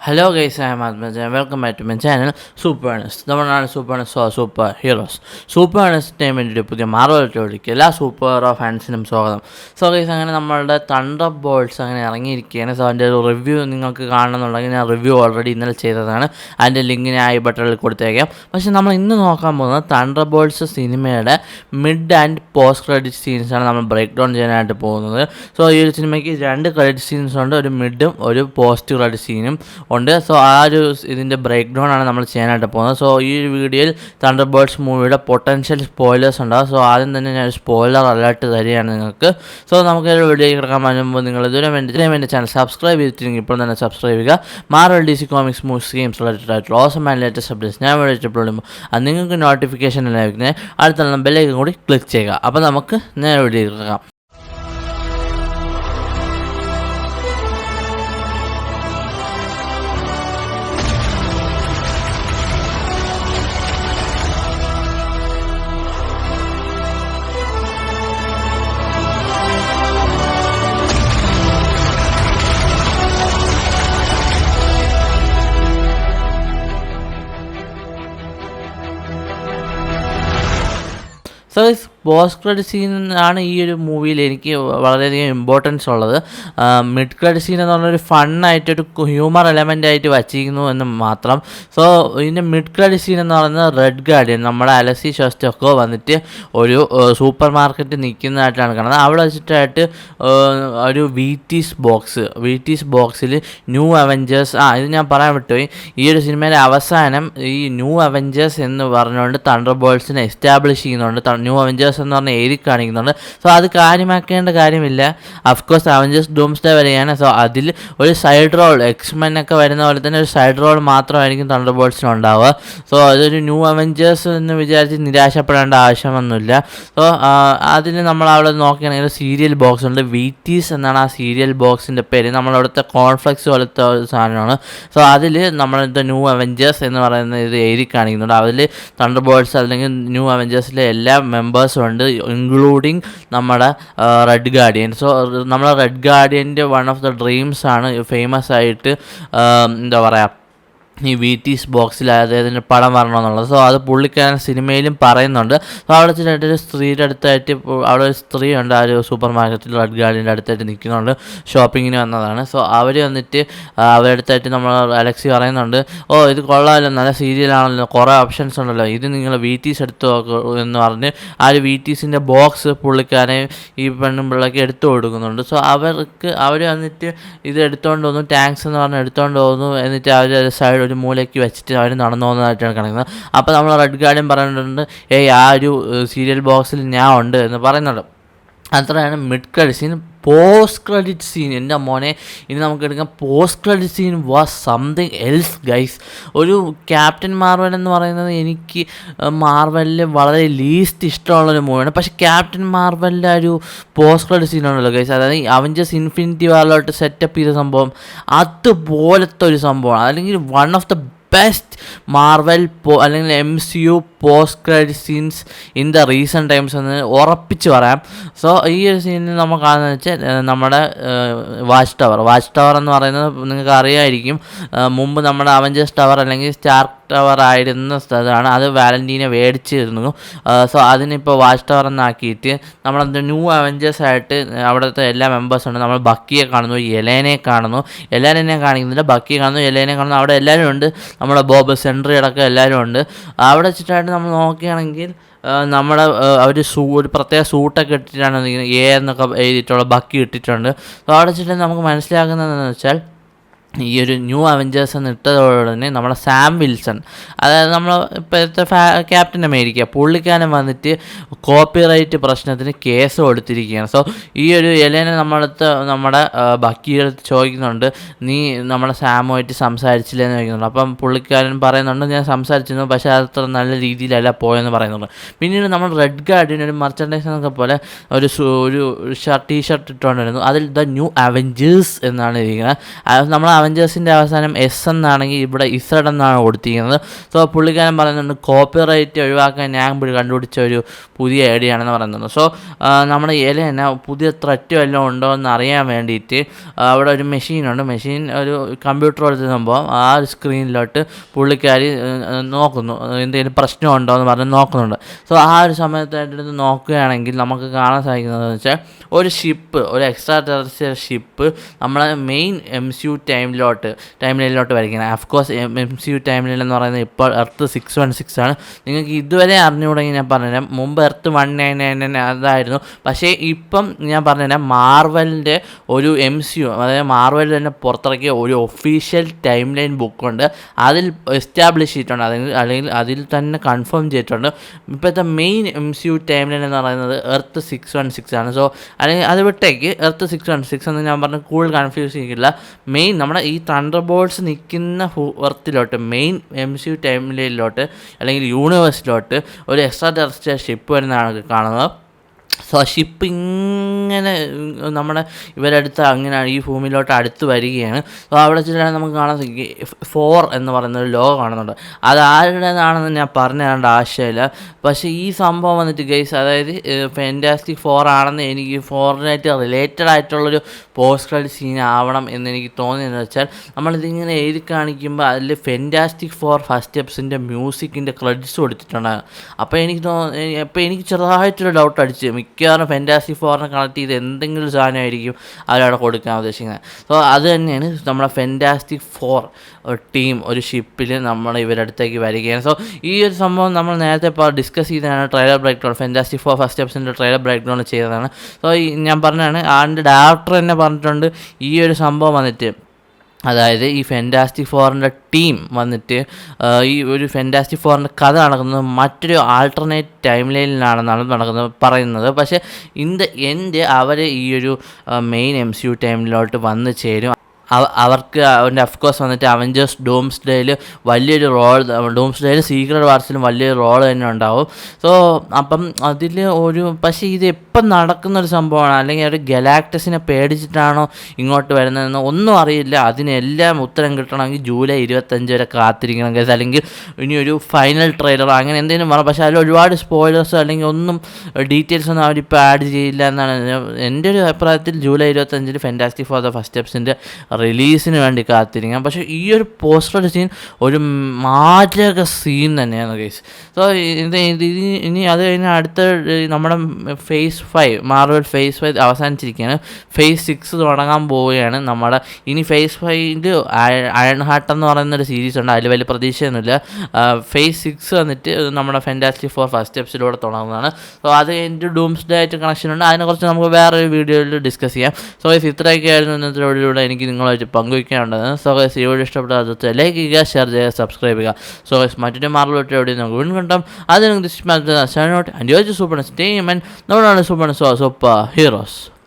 Hello guys, I am Admit and welcome back to my channel Super Ernest. നമ്മളാണ് super ernest super heroes. Super ernestനെ വേണ്ടിയിട്ട് പുതിയ Marvel ടോളിക്ക് എല്ലാ super hero ഫാൻസിനും സ്വാഗതം. So guys, അങ്ങനെ നമ്മളുടെ തണ്ടർ ബോൾട്സ് അങ്ങനെ ഇറങ്ങിയിരിക്കുകയാണ്. സോ അതിൻ്റെ ഒരു റിവ്യൂ നിങ്ങൾക്ക് കാണണമെന്നുണ്ടെങ്കിൽ ഞാൻ റിവ്യൂ ഓൾറെഡി ഇന്നലെ ചെയ്തതാണ്. അതിൻ്റെ ലിങ്ക് ഞാൻ ഐ ബട്ടണിൽ കൊടുത്തേക്കാം. പക്ഷേ നമ്മൾ ഇന്ന് നോക്കാൻ പോകുന്നത് തണ്ടർ ബോൾട്സ് സിനിമയുടെ മിഡ് ആൻഡ് പോസ്റ്റ് ക്രെഡിറ്റ് സീൻസാണ് നമ്മൾ ബ്രേക്ക് ഡൗൺ ചെയ്യാനായിട്ട് പോകുന്നത്. സോ ഈ ഒരു സിനിമയ്ക്ക് 2 ക്രെഡിറ്റ് സീൻസ് ഉണ്ട്, ഒരു മിഡും ഒരു പോസ്റ്റ് ക്രെഡിറ്റ് സീനും ഉണ്ട്. സോ ആ ഒരു ഇതിൻ്റെ ബ്രേക്ക് ഡൗൺ ആണ് നമ്മൾ ചെയ്യാനായിട്ട് പോകുന്നത്. സോ ഈ വീഡിയോയിൽ തണ്ടർ ബേർഡ്സ് മൂവിയുടെ പൊട്ടൻഷ്യൽ സ്പോയിലേഴ്സ് ഉണ്ടാകും. സോ ആദ്യം തന്നെ ഞാൻ സ്പോയിലർ അലേർട്ട് തരികയാണ് നിങ്ങൾക്ക്. സോ നമുക്ക് ഒരു വീഡിയോ കിടക്കാൻ വരുമ്പോൾ നിങ്ങൾ ഇതുവരെ എൻ്റെ ചാനൽ സബ്സ്ക്രൈബ് ചെയ്തിട്ടുണ്ടെങ്കിൽ ഇപ്പോൾ തന്നെ സബ്സ്ക്രൈബ് ചെയ്യുക. Marvel DC comics movies games related ആയിട്ടുള്ള ഓസം ആൻഡ് ലേറ്റസ്റ്റ് അപ്ഡേറ്റ്സ് ഞാൻ വീഡിയോ ഇഷ്ടപ്പെടുമ്പോൾ അത് നിങ്ങൾക്ക് നോട്ടിഫിക്കേഷൻ ലഭിക്കുന്നത് അടുത്തുള്ള ബെല്ലേക്കും കൂടി ക്ലിക്ക് ചെയ്യുക. അപ്പോൾ നമുക്ക് നേരെ വീഡിയോ കിടക്കാം. സോ പോസ്റ്റ് ക്രെഡിറ്റ് സീൻ ആണ് ഈ ഒരു മൂവിയിൽ എനിക്ക് വളരെയധികം ഇമ്പോർട്ടൻസ് ഉള്ളത്. മിഡ് ക്രെഡിറ്റ് സീൻ എന്ന് പറഞ്ഞൊരു ഫണ്ണായിട്ടൊരു ഹ്യൂമർ എലമെൻ്റ് ആയിട്ട് വച്ചിരിക്കുന്നു എന്ന് മാത്രം. സോ ഇതിൻ്റെ മിഡ് ക്രെഡിറ്റ് സീൻ എന്ന് പറയുന്നത് റെഡ് ഗാർഡിയൻ, നമ്മുടെ അലസി ഷോസ്റ്റൊക്കെ വന്നിട്ട് ഒരു സൂപ്പർ മാർക്കറ്റ് നിൽക്കുന്നതായിട്ടാണ് കാണുന്നത്. അവിടെ വെച്ചിട്ടായിട്ട് ഒരു വീറ്റീസ് ബോക്സിൽ ന്യൂ അവഞ്ചേഴ്സ് ഇത് ഞാൻ പറയാൻ വിട്ടുപോയി. ഈ ഒരു സിനിമയിലെ അവസാനം ഈ ന്യൂ അവഞ്ചേഴ്സ് എന്ന് പറഞ്ഞുകൊണ്ട് തണ്ടർ ബോൾട്സിനെ എസ്റ്റാബ്ലിഷ് ചെയ്യുന്നുണ്ട്. ന്യൂ അവഞ്ചേഴ്സ് എന്ന് പറഞ്ഞാൽ എഴുതി കാണിക്കുന്നുണ്ട്. സോ അത് കാര്യമാക്കേണ്ട കാര്യമില്ല. അഫ്കോഴ്സ് അവഞ്ചേഴ്സ് ഡൂംസ്ഡേ വരികയാണ്. സോ അതിൽ ഒരു സൈഡ് റോൾ, എക്സ്മെൻ ഒക്കെ വരുന്ന പോലെ തന്നെ ഒരു സൈഡ് റോൾ മാത്രമായിരിക്കും തണ്ടർ ബോൾട്സിന് ഉണ്ടാവുക. സോ അതൊരു ന്യൂ അവഞ്ചേഴ്സ് എന്ന് വിചാരിച്ച് നിരാശപ്പെടേണ്ട ആവശ്യമൊന്നുമില്ല. സോ അതിന് നമ്മൾ അവിടെ നോക്കുകയാണെങ്കിൽ ഒരു സീരിയൽ ബോക്സ് ഉണ്ട്. വീറ്റീസ് എന്നാണ് ആ സീരിയൽ ബോക്സിൻ്റെ പേര്. നമ്മളവിടുത്തെ കോൺഫ്ലെക്സ് പോലത്തെ ഒരു സാധനമാണ്. സോ അതിൽ നമ്മളിത്തെ ന്യൂ അവഞ്ചേഴ്സ് എന്ന് പറയുന്ന ഇത് എഴുതി കാണിക്കുന്നുണ്ട്. അതിൽ തണ്ടർ ബോൾട്സ് അല്ലെങ്കിൽ ന്യൂ അവഞ്ചേഴ്സിലെ എല്ലാ മെമ്പേഴ്സും ഉണ്ട്, ഇൻക്ലൂഡിങ് നമ്മുടെ റെഡ് ഗാർഡിയൻ. സോ നമ്മുടെ റെഡ് ഗാർഡിയൻ്റെ വൺ ഓഫ് ദ ഡ്രീംസ് ആണ് ഫേമസ് ആയിട്ട് എന്താ പറയുക ഈ വീറ്റീസ് ബോക്സിൽ അദ്ദേഹത്തിൻ്റെ പടം വരണമെന്നുള്ളത്. സോ അത് പുള്ളിക്കാരൻ സിനിമയിലും പറയുന്നുണ്ട്. സോ അവിടെ വെച്ചിട്ടൊരു സ്ത്രീയുടെ അടുത്തായിട്ട് അവിടെ ഒരു സ്ത്രീ ഉണ്ട്, ആ ഒരു സൂപ്പർ മാർക്കറ്റിൽ റെഡ് ഗാർഡിയൻ്റെ അടുത്തായിട്ട് നിൽക്കുന്നുണ്ട്, ഷോപ്പിങ്ങിന് വന്നതാണ്. സോ അവർ വന്നിട്ട് അവരുടെ അടുത്തായിട്ട് നമ്മൾ അലക്സി പറയുന്നുണ്ട്, ഇത് കൊള്ളാമല്ലോ, നല്ല സീരിയലാണല്ലോ, കുറേ ഓപ്ഷൻസ് ഉണ്ടല്ലോ, ഇത് നിങ്ങൾ വീറ്റീസ് എടുത്ത് നോക്കൂ എന്ന് പറഞ്ഞ് ആ ഒരു വീറ്റീസിൻ്റെ ബോക്സ് പുള്ളിക്കാരനെ ഈ പെണ്ണും പിള്ളേർക്ക് എടുത്തു കൊടുക്കുന്നുണ്ട്. സോ അവർ വന്നിട്ട് ഇത് എടുത്തുകൊണ്ട് പോകുന്നു, ടാങ്ക്സ് എന്ന് പറഞ്ഞ് എടുത്തുകൊണ്ട് പോകുന്നു. എന്നിട്ട് അവർ സൈഡ് ഒരു മൂലയ്ക്ക് വെച്ചിട്ട് അവർ നടന്നു പോകുന്നതായിട്ടാണ് കാണിക്കുന്നത്. അപ്പോൾ നമ്മൾ റെഡ് ഗാർഡിയൻ പറയുന്നുണ്ട്, ആ ഒരു സീരിയൽ ബോക്സിൽ ഞാൻ ഉണ്ട് എന്ന് പറയുന്നുണ്ട്. അത്രയാണ് mid credit scene. Post credit scene, എൻ്റെ മോനെ, ഇനി നമുക്ക് എടുക്കാം. Post credit scene was something else guys. ഒരു ക്യാപ്റ്റൻ മാർവൽ എന്ന് പറയുന്നത് എനിക്ക് മാർവലിൽ വളരെ ലീസ്റ്റ് ഇഷ്ടമുള്ളൊരു മൂവിയാണ്. പക്ഷേ ക്യാപ്റ്റൻ മാർവലിൻ്റെ ഒരു പോസ്റ്റ് ക്രെഡിറ്റ് സീനാണല്ലോ ഗൈസ്, അതായത് അവഞ്ചേഴ്സ് ഇൻഫിനിറ്റി വാറിലോട്ട് സെറ്റപ്പ് ചെയ്ത സംഭവം, അതുപോലത്തെ ഒരു സംഭവമാണ്. അല്ലെങ്കിൽ one of the best Marvel അല്ലെങ്കിൽ MCU post credit scenes in the recent times എന്ന് ഉറപ്പിച്ച് പറയാം. സോ ഈ ഒരു സീനിൽ നമ്മൾ കാണുന്നത് വെച്ചാൽ നമ്മുടെ വാച്ച് ടവർ എന്ന് പറയുന്നത് നിങ്ങൾക്ക് അറിയാമായിരിക്കും. മുമ്പ് നമ്മുടെ അവഞ്ചേഴ്സ് ടവർ അല്ലെങ്കിൽ സ്റ്റാർക്ക് ടവർ ആയിരുന്ന സ്ഥലമാണ്. അത് വാലന്റീനെ മേടിച്ചിരുന്നു. സോ അതിനിപ്പോൾ വാച്ച് ടവർ എന്നാക്കിയിട്ട് നമ്മളത് ന്യൂ അവഞ്ചേഴ്സ് ആയിട്ട് അവിടുത്തെ എല്ലാ മെമ്പേഴ്സുണ്ട്. നമ്മൾ ബക്കിയെ കാണുന്നു, എലേനെ കാണുന്നു, എല്ലാവരെന്നെ കാണിക്കുന്നില്ല, ബക്കിയെ കാണുന്നു, എലേനെ കാണുന്നു, അവിടെ എല്ലാവരും ഉണ്ട്. നമ്മുടെ ബോബ് സെൻട്രി അടക്കം എല്ലാവരും ഉണ്ട്. അവിടെ വെച്ചിട്ടായിട്ട് നമ്മൾ നോക്കുകയാണെങ്കിൽ നമ്മുടെ ഒരു പ്രത്യേക സൂട്ടൊക്കെ ഇട്ടിട്ടാണ് എന്നൊക്കെ എഴുതിയിട്ടുള്ള ബക്കി ഇട്ടിട്ടുണ്ട്. സോ അവിടെ വെച്ചിട്ട് നമുക്ക് മനസ്സിലാക്കുന്നതെന്ന് വെച്ചാൽ ഈ ഒരു ന്യൂ അവഞ്ചേഴ്സ് എന്ന് ഇട്ടതോടെ നമ്മുടെ സാം വിൽസൺ, അതായത് നമ്മൾ ഇപ്പോഴത്തെ ക്യാപ്റ്റൻ അമേരിക്ക, പുള്ളിക്കാരൻ വന്നിട്ട് കോപ്പിറൈറ്റ് പ്രശ്നത്തിന് കേസ് കൊടുത്തിരിക്കുകയാണ്. സോ ഈ ഒരു എലേനെ നമ്മുടെ ബക്കിയെടുത്ത് ചോദിക്കുന്നുണ്ട്, നീ നമ്മുടെ സാമുമായിട്ട് സംസാരിച്ചില്ലെന്ന് ചോദിക്കുന്നുണ്ട്. അപ്പം പുള്ളിക്കാരൻ പറയുന്നുണ്ട്, ഞാൻ സംസാരിച്ചിരുന്നു, പക്ഷേ അത്ര നല്ല രീതിയിലല്ല പോയെന്ന് പറയുന്നുണ്ട്. പിന്നീട് നമ്മൾ റെഡ് ഗാർഡിയൻ ഒരു മർച്ചൻഡൈസ് എന്നൊക്കെ പോലെ ഒരു ടീഷർട്ട് ഇട്ടുകൊണ്ടിരുന്നു. അതിൽ ദ ന്യൂ അവഞ്ചേഴ്സ് എന്നാണ് ഇരിക്കുന്നത്. നമ്മൾ അവഞ്ചേഴ്സിൻ്റെ അവസാനം എസ് എന്നാണെങ്കിൽ ഇവിടെ ഇസഡ് എന്നാണ് കൊടുത്തിരിക്കുന്നത്. സോ പുള്ളിക്കാരൻ പറയുന്നുണ്ട് കോപ്പിറൈറ്റ് ഒഴിവാക്കാൻ ഞാൻ കണ്ടുപിടിച്ച ഒരു പുതിയ ഐഡിയ ആണെന്ന് പറയുന്നത്. സോ നമ്മുടെ തന്നെ പുതിയ ത്രെറ്റ് വല്ലതും ഉണ്ടോ എന്ന് അറിയാൻ വേണ്ടിയിട്ട് അവിടെ ഒരു മെഷീനുണ്ട്. മെഷീൻ ഒരു കമ്പ്യൂട്ടർ എടുത്ത് സംഭവം ആ ഒരു സ്ക്രീനിലോട്ട് പുള്ളിക്കാരി നോക്കുന്നു, എന്തെങ്കിലും പ്രശ്നമുണ്ടോ എന്ന് പറഞ്ഞ് നോക്കുന്നുണ്ട്. സോ ആ ഒരു സമയത്തായിട്ട് നോക്കുകയാണെങ്കിൽ നമുക്ക് കാണാൻ സാധിക്കുന്നതെന്ന് വെച്ചാൽ ഒരു ഷിപ്പ്, ഒരു എക്സ്ട്രാ ടെറസ്ട്രിയൽ ഷിപ്പ് നമ്മളെ മെയിൻ MCU ടൈംലൈനിലോട്ട് വരയ്ക്കുന്നത്. അഫ്കോഴ്സ് MCU ടൈംലൈൻ എന്ന് പറയുന്നത് ഇപ്പോൾ എർത്ത് 616 ആണ്. നിങ്ങൾക്ക് ഇതുവരെ അറിഞ്ഞുകൂടെങ്കിൽ ഞാൻ പറഞ്ഞുതരാം. മുമ്പ് എർത്ത് 1999 അതായിരുന്നു. പക്ഷേ ഇപ്പം ഞാൻ പറഞ്ഞുതരാം, മാർവലിൻ്റെ ഒരു MCU, അതായത് മാർവൽ തന്നെ പുറത്തിറക്കിയ ഒരു ഒഫീഷ്യൽ ടൈം ലൈൻ ബുക്കുണ്ട്. അതിൽ എസ്റ്റാബ്ലിഷ് ചെയ്തിട്ടുണ്ട്, അല്ലെങ്കിൽ അതിൽ തന്നെ കൺഫേം ചെയ്തിട്ടുണ്ട് ഇപ്പോഴത്തെ മെയിൻ MCU ടൈം ലൈൻ എന്ന് പറയുന്നത് എർത്ത് 616 ആണ്. സോ അല്ലെങ്കിൽ അത് വിട്ടേക്ക് എർത്ത് 616 എന്ന് ഞാൻ പറഞ്ഞ് കൂടുതൽ കൺഫ്യൂസ് ചെയ്യില്ല. മെയിൻ നമ്മുടെ ഈ തണ്ടർ ബോൾട്സ് നിൽക്കുന്ന എർത്തിലോട്ട്, മെയിൻ MCU ടൈം ലൈനിലോട്ട് അല്ലെങ്കിൽ യൂണിവേഴ്സിലോട്ട് ഒരു എക്സ്ട്രാ ടെറസ്ട്രിയൽ ഷിപ്പ് വരുന്നതാണ് കാണുന്നത്. സോ ഷിപ്പ് ഇങ്ങനെ നമ്മുടെ ഇവരടുത്ത് അങ്ങനെ ഈ ഭൂമിയിലോട്ട് അടുത്ത് വരികയാണ്. സോ അവിടെ വെച്ചിട്ടാണ് നമുക്ക് കാണാൻ സാധിക്കും 4 എന്ന് പറയുന്ന ഒരു ലോഗോ കാണുന്നുണ്ട്. അത് ആരുടേതാണെന്ന് ഞാൻ പറഞ്ഞു തരേണ്ട ആവശ്യമില്ല. പക്ഷേ ഈ സംഭവം വന്നിട്ട് ഗൈസ്, അതായത് ഫാന്റാസ്റ്റിക് 4 ആണെന്ന് എനിക്ക് 4നായിട്ട് റിലേറ്റഡ് ആയിട്ടുള്ളൊരു പോസ്റ്റ് ക്രെഡിറ്റ് സീൻ ആവണം എന്നെനിക്ക് തോന്നിയെന്ന് വെച്ചാൽ, നമ്മളിതിങ്ങനെ എഴുതി കാണിക്കുമ്പോൾ അതിൽ ഫാന്റാസ്റ്റിക് 4 ഫസ്റ്റ് എപ്പിസോഡിൻ്റെ മ്യൂസിക്കിൻ്റെ ക്രെഡിറ്റ്സ് കൊടുത്തിട്ടുണ്ടാകും. അപ്പോൾ എനിക്ക് ചെറുതായിട്ടൊരു ഡൗട്ട് അടിച്ച്, മിക്കവാറും ഫാന്റാസ്റ്റിക് 4നെ കണക്ട് ചെയ്ത് എന്തെങ്കിലും സാധനമായിരിക്കും അവരവിടെ കൊടുക്കാൻ ഉദ്ദേശിക്കുന്നത്. സോ അത് തന്നെയാണ് നമ്മുടെ ഫാന്റാസ്റ്റിക് 4 ടീം ഒരു ഷിപ്പിൽ ഇവരുടെ അടുത്തേക്ക് വരികയാണ്. സോ ഈ ഒരു സംഭവം നമ്മൾ നേരത്തെ ഡിസ്കസ് ചെയ്തതാണ്. Trailer break down, fantastic 4 first എപ്പിസോഡിൻ്റെ ട്രെയിലർ ബ്രേക്ക് ഡൗൺ ചെയ്തതാണ്. സോ ഞാൻ പറഞ്ഞതാണ്, അതിൻ്റെ ഡയറക്ടർ തന്നെ പറഞ്ഞിട്ടുണ്ട് ഈ ഒരു സംഭവം വന്നിട്ട്, അതായത് ഈ ഫാന്റാസ്റ്റിക് 4ൻ്റെ ടീം വന്നിട്ട് ഈ ഒരു ഫാന്റാസ്റ്റിക് 4ൻ്റെ കഥ നടക്കുന്നത് മറ്റൊരു ആൾട്ടർനേറ്റ് ടൈം ലൈനിലാണെന്നാണ് പറയുന്നത്. പക്ഷേ ഇൻ ദ എൻഡ് അവർ ഈ ഒരു മെയിൻ MCU ടൈമിലോട്ട് വന്ന് ചേരും. അവർക്ക് അവൻ്റെ അഫ്കോഴ്സ് വന്നിട്ട് അവഞ്ചേഴ്സ് ഡൂംസ്ഡേയിൽ വലിയൊരു റോൾ, ഡൂംസ്ഡേയിൽ സീക്രട്ട് വാർസിലും വലിയൊരു റോൾ തന്നെ ഉണ്ടാവും. സോ അപ്പം അതിൽ പക്ഷേ ഇത് എപ്പം നടക്കുന്നൊരു സംഭവമാണ്, അല്ലെങ്കിൽ ഒരു ഗലാക്ടസിനെ പേടിച്ചിട്ടാണോ ഇങ്ങോട്ട് വരുന്നതെന്ന് ഒന്നും അറിയില്ല. അതിനെല്ലാം ഉത്തരം കിട്ടണമെങ്കിൽ ജൂലൈ 25 വരെ കാത്തിരിക്കണം കേസ്, അല്ലെങ്കിൽ ഇനി ഒരു ഫൈനൽ ട്രെയിലർ അങ്ങനെ എന്തെങ്കിലും വേണം. പക്ഷേ അതിൽ ഒരുപാട് സ്പോയിലേഴ്സ് അല്ലെങ്കിൽ ഒന്നും ഡീറ്റെയിൽസ് ഒന്നും അവരിപ്പോൾ ആഡ് ചെയ്യില്ല എന്നാണ് എൻ്റെ ഒരു അഭിപ്രായത്തിൽ. ജൂലൈ 25 ഫാന്റാസ്റ്റിക് 4 ദ ഫസ്റ്റ് എപ്പിസോഡിൻ്റെ റിലീസിന് വേണ്ടി കാത്തിരിക്കാം. പക്ഷേ ഈ ഒരു പോസ്റ്റർ സീൻ ഒരു മാരക സീൻ തന്നെയാണ് ഗൈസ്. സോ ഇനി അത് കഴിഞ്ഞ് അടുത്ത നമ്മുടെ ഫേസ് 5, മാർവൽ ഫേസ് 5 അവസാനിച്ചിരിക്കുകയാണ്. ഫേസ് 6 തുടങ്ങാൻ പോവുകയാണ് നമ്മുടെ. ഇനി ഫേസ് 5 അയൺ ഹാർട്ട് എന്ന് പറയുന്നൊരു സീരീസ് ഉണ്ട്, അതിൽ വലിയ പ്രതീക്ഷയൊന്നുമില്ല. ഫേസ് 6 വന്നിട്ട് നമ്മുടെ ഫാന്റാസ്റ്റിക് 4 ഫസ്റ്റ് എപ്പിസോഡിലൂടെ തുടങ്ങുന്നതാണ്. സോ അത് കഴിഞ്ഞിട്ട് ഡൂംസ്ഡേ ആയിട്ട് കണക്ഷൻ ഉണ്ട്, അതിനെക്കുറിച്ച് നമുക്ക് വേറൊരു വീഡിയോയിൽ ഡിസ്കസ് ചെയ്യാം. സോ ഇത്രയൊക്കെ ആയിരുന്നു ഇന്നത്തെ വീഡിയോയിലൂടെ എനിക്ക് നിങ്ങളായിട്ട് പങ്കുവയ്ക്കാനുള്ളത്. സോ ഗൈസ് ഈ വീഡിയോ ഇഷ്ടപ്പെട്ടാൽ ലൈക്ക് ചെയ്യുക, ഷെയർ ചെയ്യുക, സബ്സ്ക്രൈബ് ചെയ്യുക. സോ ഗൈസ് മറ്റൊരു മാർവൽ എവിടെ നമുക്ക് വീണ്ടും കണ്ടാം. അത് നിങ്ങൾക്ക് സൂപ്പർ സ്റ്റേ സൂപ്പർ ഹീറോസ്.